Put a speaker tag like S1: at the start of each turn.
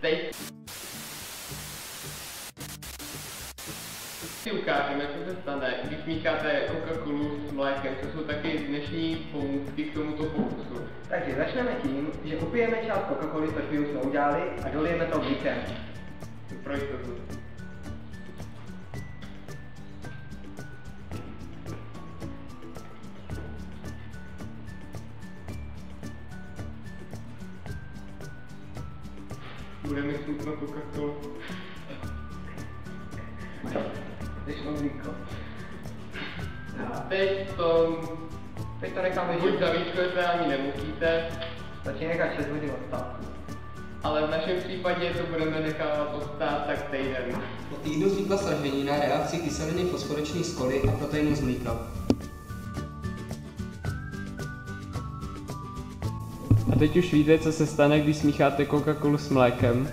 S1: teď si ukážeme, co se stane, když mícháte Coca-Colu s mlékem, co jsou taky dnešní pomůcky k tomuto pokusu.
S2: Takže začneme tím, že upijeme část Coca-Coly, což my už jsme udělali, a dolijeme to mlíkem.
S1: Pro jistotu. Budeme smutno Coca-Colu.
S2: Vyšlo mlíko.
S1: Teď to
S2: necháme
S1: buď zavíčkujete, ani nemusíte,
S2: stačí nechat 6 hodin odstát.
S1: ale v našem případě to budeme nechávat odstát tak týden.
S3: Po týdnu vznikla sraženina reakcí kyseliny fosforečné z koly a proteinu z mlíka.
S4: A teď už víte, co se stane, když smícháte Coca-Colu s mlékem.